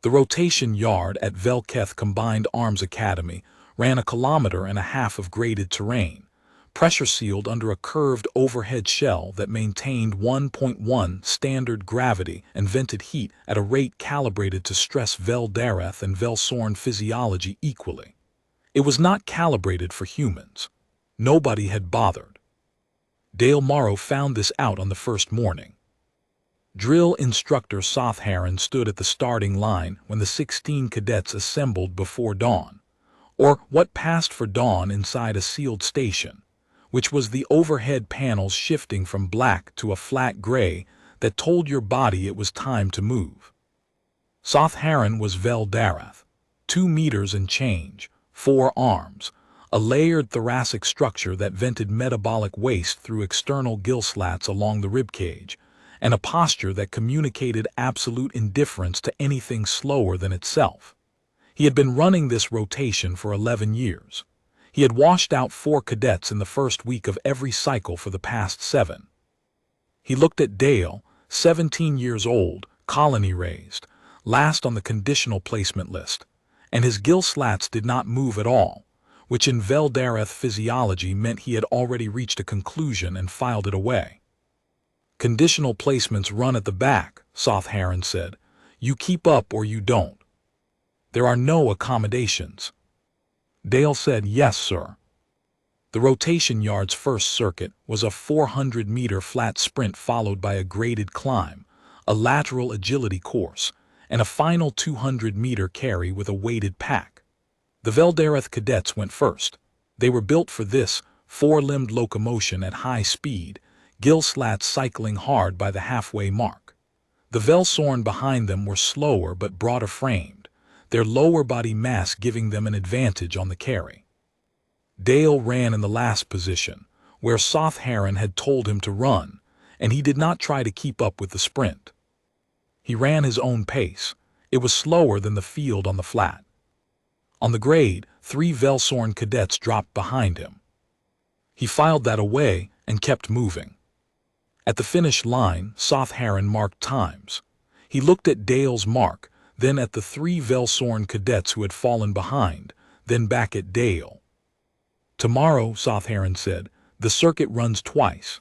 The rotation yard at Velketh Combined Arms Academy ran 1.5 kilometers of graded terrain, pressure-sealed under a curved overhead shell that maintained 1.1 standard gravity and vented heat at a rate calibrated to stress Vel Dareth and Vel Sorn physiology equally. It was not calibrated for humans. Nobody had bothered. Dale Morrow found this out on the first morning. Drill Instructor Sothharan stood at the starting line when the 16 cadets assembled before dawn, or what passed for dawn inside a sealed station, which was the overhead panels shifting from black to a flat gray that told your body it was time to move. Sothharan was Vel Dareth, 2 meters and change, 4 arms, a layered thoracic structure that vented metabolic waste through external gill slats along the ribcage, and a posture that communicated absolute indifference to anything slower than itself. He had been running this rotation for 11 years. He had washed out 4 cadets in the first week of every cycle for the past 7. He looked at Dale, 17 years old, colony raised, last on the conditional placement list, and his gill slats did not move at all, which in Vel Dareth physiology meant he had already reached a conclusion and filed it away. "Conditional placements run at the back," Sothharan said. "You keep up or you don't. There are no accommodations." Dale said, "Yes, sir." The rotation yard's first circuit was a 400-meter flat sprint followed by a graded climb, a lateral agility course, and a final 200-meter carry with a weighted pack. The Vel Dareth cadets went first. They were built for this, 4-limbed locomotion at high speed, gill slats cycling hard by the halfway mark. The Vel Sorn behind them were slower but broader framed, their lower body mass giving them an advantage on the carry. Dale ran in the last position, where Sothharan had told him to run, and he did not try to keep up with the sprint. He ran his own pace. It was slower than the field on the flat. On the grade, 3 Vel Sorn cadets dropped behind him. He filed that away and kept moving. At the finish line, Sothharan marked times. He looked at Dale's mark, then at the 3 Vel Sorn cadets who had fallen behind, then back at Dale. "Tomorrow," Sothharan said, "the circuit runs twice."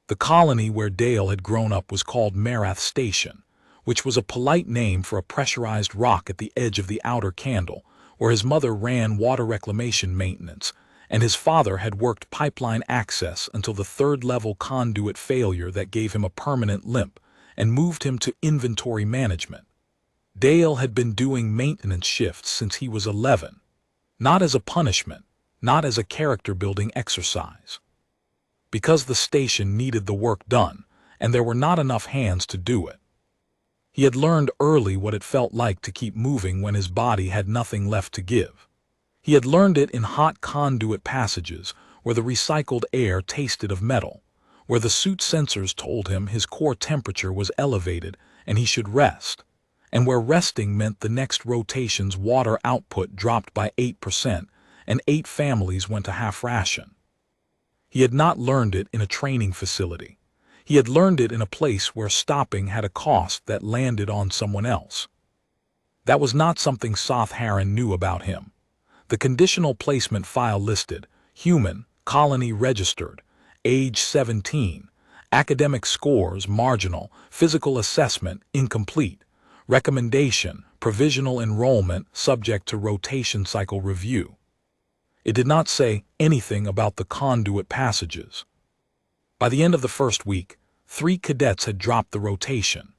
The colony where Dale had grown up was called Marath Station, which was a polite name for a pressurized rock at the edge of the outer candle, where his mother ran water reclamation maintenance, and his father had worked pipeline access until the 3rd-level conduit failure that gave him a permanent limp and moved him to inventory management. Dale had been doing maintenance shifts since he was 11, not as a punishment, not as a character-building exercise. Because the station needed the work done, and there were not enough hands to do it. He had learned early what it felt like to keep moving when his body had nothing left to give. He had learned it in hot conduit passages where the recycled air tasted of metal, where the suit sensors told him his core temperature was elevated and he should rest, and where resting meant the next rotation's water output dropped by 8% and 8 families went to half ration. He had not learned it in a training facility. He had learned it in a place where stopping had a cost that landed on someone else. That was not something Sothharan knew about him. The conditional placement file listed, human, colony registered, age 17, academic scores marginal, physical assessment incomplete, recommendation, provisional enrollment subject to rotation cycle review. It did not say anything about the conduit passages. By the end of the first week, 3 cadets had dropped the rotation.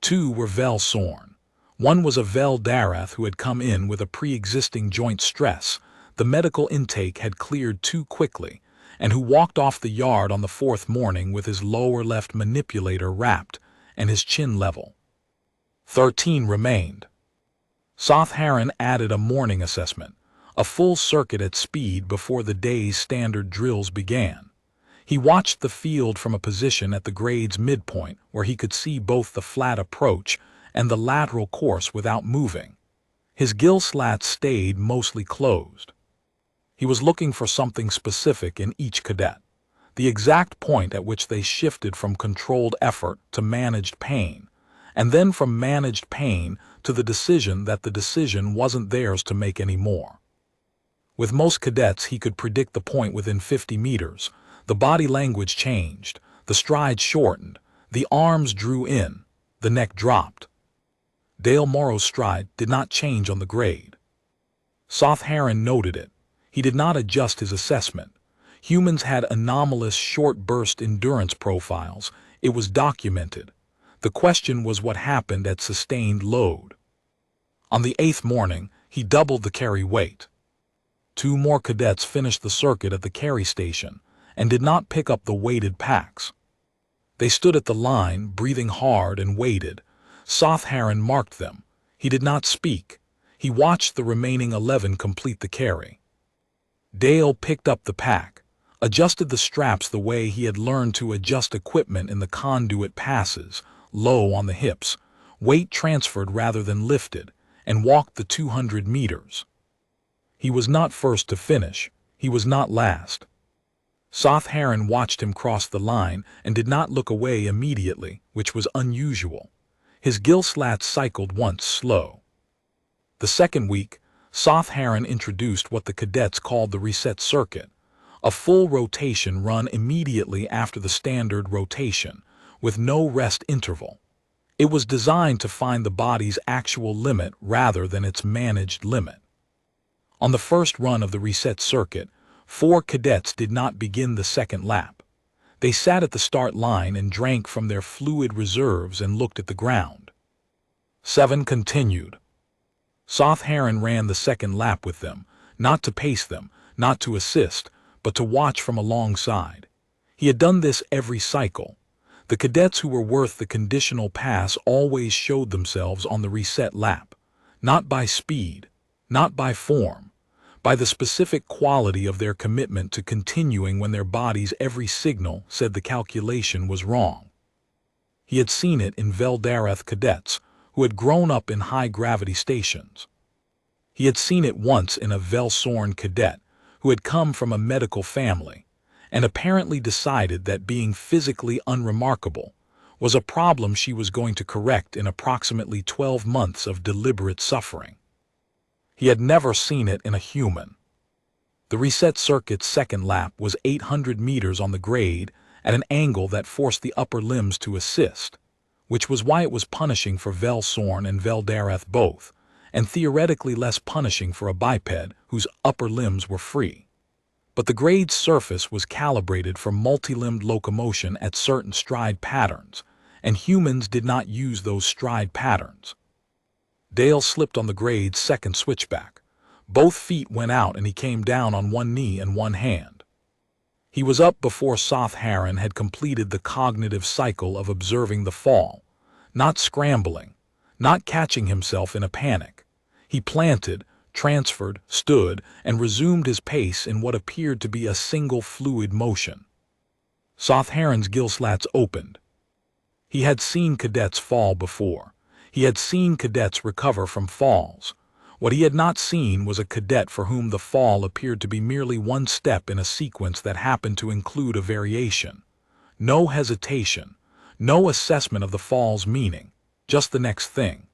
2 were Vel Sorn. One was a Vel Dareth who had come in with a pre-existing joint stress the medical intake had cleared too quickly, and who walked off the yard on the 4th morning with his lower left manipulator wrapped and his chin level. 13 remained. Sothharan added a morning assessment, a full circuit at speed before the day's standard drills began. He watched the field from a position at the grade's midpoint where he could see both the flat approach and the lateral course without moving. His gill slats stayed mostly closed. He was looking for something specific in each cadet, the exact point at which they shifted from controlled effort to managed pain, and then from managed pain to the decision that the decision wasn't theirs to make anymore. With most cadets he could predict the point within 50 meters. The body language changed, the stride shortened, the arms drew in, the neck dropped. Dale Morrow's stride did not change on the grade. Soth Heron noted it. He did not adjust his assessment. Humans had anomalous short-burst endurance profiles. It was documented. The question was what happened at sustained load. On the 8th morning, he doubled the carry weight. 2 more cadets finished the circuit at the carry station and did not pick up the weighted packs. They stood at the line, breathing hard, and waited. Soth Heron marked them. He did not speak. He watched the remaining 11 complete the carry. Dale picked up the pack, adjusted the straps the way he had learned to adjust equipment in the conduit passes, low on the hips, weight transferred rather than lifted, and walked the 200 meters. He was not first to finish. He was not last. Soth Heron watched him cross the line and did not look away immediately, which was unusual. His gill slats cycled once slow. The second week, Soth Heron introduced what the cadets called the reset circuit, a full rotation run immediately after the standard rotation, with no rest interval. It was designed to find the body's actual limit rather than its managed limit. On the first run of the reset circuit, 4 cadets did not begin the second lap. They sat at the start line and drank from their fluid reserves and looked at the ground. 7 continued. Soth Heron ran the second lap with them, not to pace them, not to assist, but to watch from alongside. He had done this every cycle. The cadets who were worth the conditional pass always showed themselves on the reset lap, not by speed, not by form, by the specific quality of their commitment to continuing when their body's every signal said the calculation was wrong. He had seen it in Veldareth cadets who had grown up in high-gravity stations. He had seen it once in a Velsorn cadet who had come from a medical family and apparently decided that being physically unremarkable was a problem she was going to correct in approximately 12 months of deliberate suffering. He had never seen it in a human. The reset circuit's second lap was 800 meters on the grade at an angle that forced the upper limbs to assist, which was why it was punishing for Velsorn and Veldareth both, and theoretically less punishing for a biped whose upper limbs were free. But the grade's surface was calibrated for multi-limbed locomotion at certain stride patterns, and humans did not use those stride patterns. Dale slipped on the grade's second switchback. Both feet went out and he came down on one knee and one hand. He was up before Soth Heron had completed the cognitive cycle of observing the fall, not scrambling, not catching himself in a panic. He planted, transferred, stood, and resumed his pace in what appeared to be a single fluid motion. Soth Heron's gill slats opened. He had seen cadets fall before. He had seen cadets recover from falls. What he had not seen was a cadet for whom the fall appeared to be merely one step in a sequence that happened to include a variation. No hesitation, no assessment of the fall's meaning, just the next thing.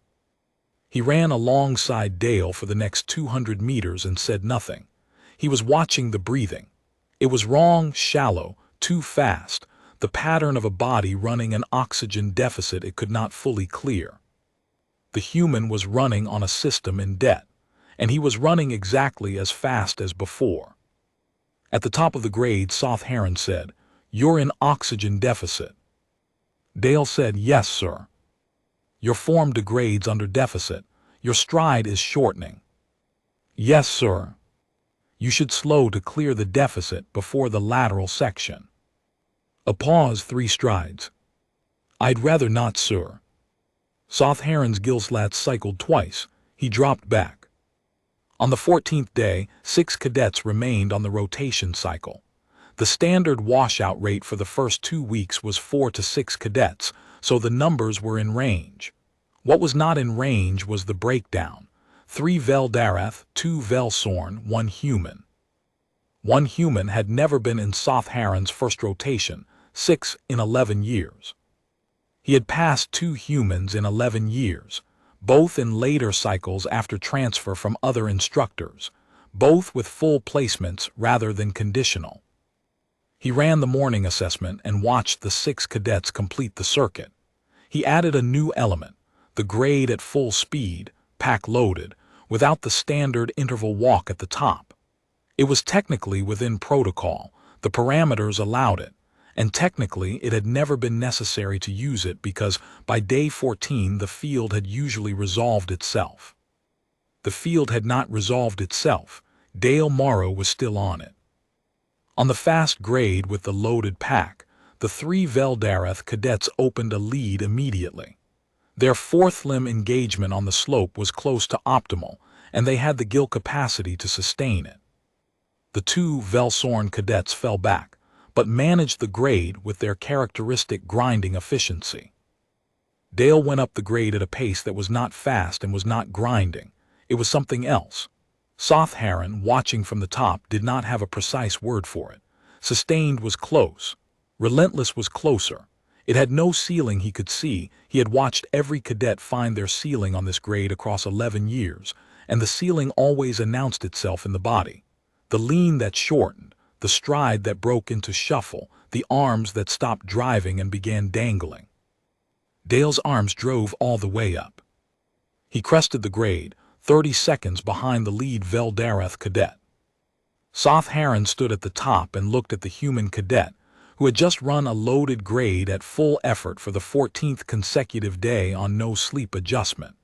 He ran alongside Dale for the next 200 meters and said nothing. He was watching the breathing. It was wrong, shallow, too fast, the pattern of a body running an oxygen deficit it could not fully clear. The human was running on a system in debt, and he was running exactly as fast as before. At the top of the grade, Soth Heron said, "You're in oxygen deficit." Dale said, "Yes, sir." "Your form degrades under deficit. Your stride is shortening." "Yes, sir." "You should slow to clear the deficit before the lateral section." A pause, 3 strides. "I'd rather not, sir." Soth Heron's gill slats cycled twice. He dropped back. On the 14th day, 6 cadets remained on the rotation cycle. The standard washout rate for the first 2 weeks was 4 to 6 cadets, so the numbers were in range. What was not in range was the breakdown. 3 Veldareth, 2 Velsorn, 1 human. 1 human had never been in Soth Heron's first rotation, 6 in 11 years. He had passed 2 humans in 11 years, both in later cycles after transfer from other instructors, both with full placements rather than conditional. He ran the morning assessment and watched the 6 cadets complete the circuit. He added a new element, the grade at full speed, pack loaded, without the standard interval walk at the top. It was technically within protocol, the parameters allowed it, and technically it had never been necessary to use it because by day 14 the field had usually resolved itself. The field had not resolved itself. Dale Morrow was still on it. On the fast grade with the loaded pack, the 3 Veldareth cadets opened a lead immediately. Their fourth limb engagement on the slope was close to optimal, and they had the gill capacity to sustain it. The 2 Velsorn cadets fell back, but managed the grade with their characteristic grinding efficiency. Dale went up the grade at a pace that was not fast and was not grinding. It was something else. Sothharan, watching from the top, did not have a precise word for it. Sustained was close. Relentless was closer. It had no ceiling he could see. He had watched every cadet find their ceiling on this grade across 11 years, and the ceiling always announced itself in the body. The lean that shortened, the stride that broke into shuffle, the arms that stopped driving and began dangling. Dale's arms drove all the way up. He crested the grade, 30 seconds behind the lead Veldareth cadet. Sothharan stood at the top and looked at the human cadet, who had just run a loaded grade at full effort for the 14th consecutive day on no sleep adjustment,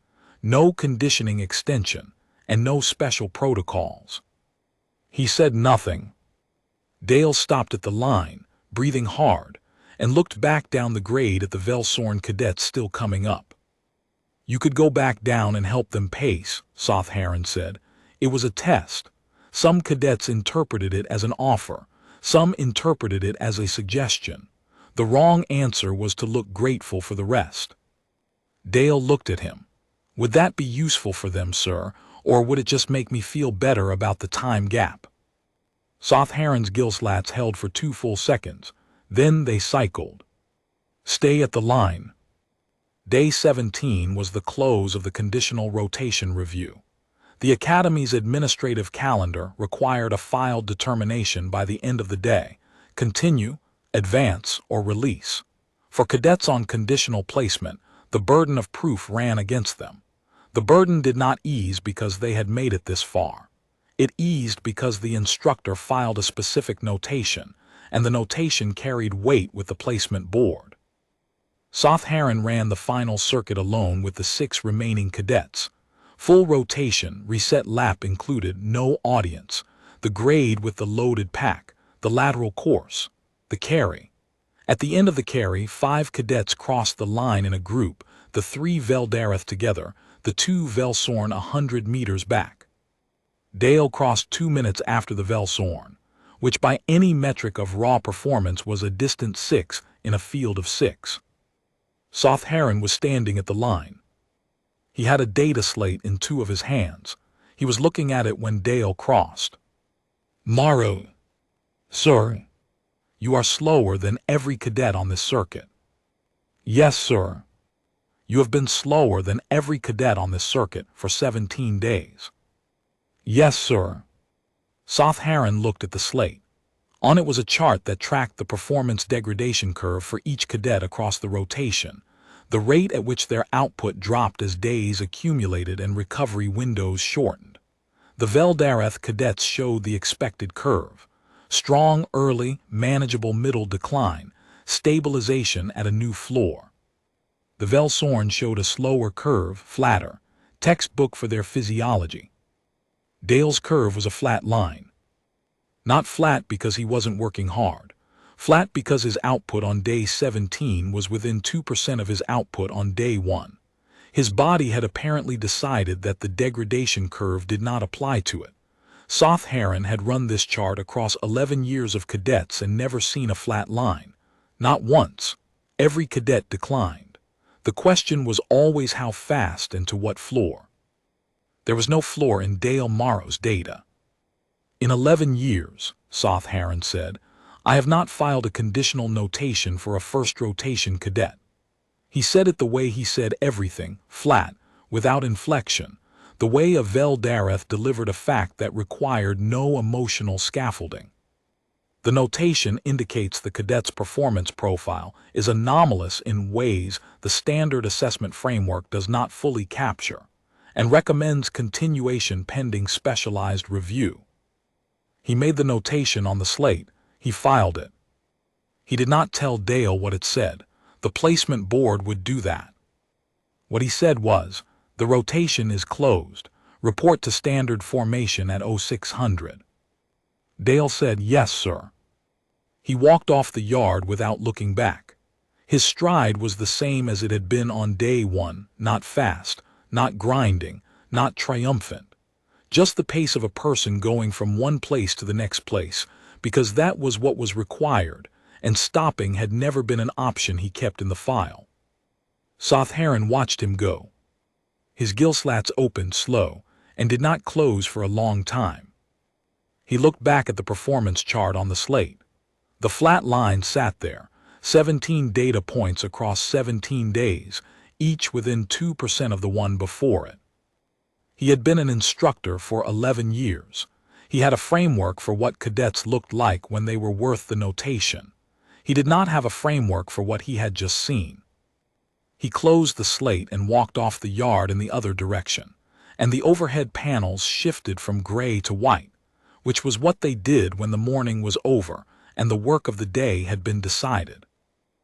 no conditioning extension, and no special protocols. He said nothing. Dale stopped at the line, breathing hard, and looked back down the grade at the Velsorn cadets still coming up. "You could go back down and help them pace," Sothharan said. "It was a test. Some cadets interpreted it as an offer. Some interpreted it as a suggestion. The wrong answer was to look grateful for the rest." Dale looked at him. "Would that be useful for them, sir, or would it just make me feel better about the time gap?" Sothharan's gill slats held for 2 full seconds. Then they cycled. "Stay at the line." Day 17 was the close of the conditional rotation review. The Academy's administrative calendar required a filed determination by the end of the day: continue, advance, or release. For cadets on conditional placement, the burden of proof ran against them. The burden did not ease because they had made it this far. It eased because the instructor filed a specific notation, and the notation carried weight with the placement board. Sothharan ran the final circuit alone with the 6 remaining cadets. Full rotation, reset lap included, no audience, the grade with the loaded pack, the lateral course, the carry. At the end of the carry, 5 cadets crossed the line in a group, the 3 Veldareth together, the 2 Velsorn 100 meters back. Dale crossed 2 minutes after the Velsorn, which by any metric of raw performance was a distant 6 in a field of 6. Sothharan was standing at the line. He had a data slate in 2 of his hands. He was looking at it when Dale crossed. "Morrow." "Sir." "You are slower than every cadet on this circuit." "Yes, sir." "You have been slower than every cadet on this circuit for 17 days." "Yes, sir." Sothharan looked at the slate. On it was a chart that tracked the performance degradation curve for each cadet across the rotation, the rate at which their output dropped as days accumulated and recovery windows shortened. The Veldareth cadets showed the expected curve: strong early, manageable middle decline, stabilization at a new floor. The Velsorn showed a slower curve, flatter, textbook for their physiology. Dale's curve was a flat line. Not flat because he wasn't working hard. Flat because his output on day 17 was within 2% of his output on day 1. His body had apparently decided that the degradation curve did not apply to it. Sothharan had run this chart across 11 years of cadets and never seen a flat line. Not once. Every cadet declined. The question was always how fast and to what floor. There was no floor in Dale Morrow's data. "In 11 years, Sothharan said, I have not filed a conditional notation for a first rotation cadet." He said it the way he said everything, flat, without inflection, the way of Dareth delivered a fact that required no emotional scaffolding. The notation indicates the cadet's performance profile is anomalous in ways the standard assessment framework does not fully capture, and recommends continuation pending specialized review. He made the notation on the slate. He filed it. He did not tell Dale what it said. The placement board would do that. What he said was, "The rotation is closed. Report to standard formation at 0600. Dale said, "Yes, sir." He walked off the yard without looking back. His stride was the same as it had been on day one, not fast, not grinding, not triumphant. Just the pace of a person going from one place to the next place, because that was what was required, and stopping had never been an option he kept in the file. Sotheron watched him go. His gill slats opened slow, and did not close for a long time. He looked back at the performance chart on the slate. The flat line sat there, 17 data points across 17 days, each within 2% of the one before it. He had been an instructor for 11 years. He had a framework for what cadets looked like when they were worth the notation. He did not have a framework for what he had just seen. He closed the slate and walked off the yard in the other direction, and the overhead panels shifted from gray to white, which was what they did when the morning was over and the work of the day had been decided.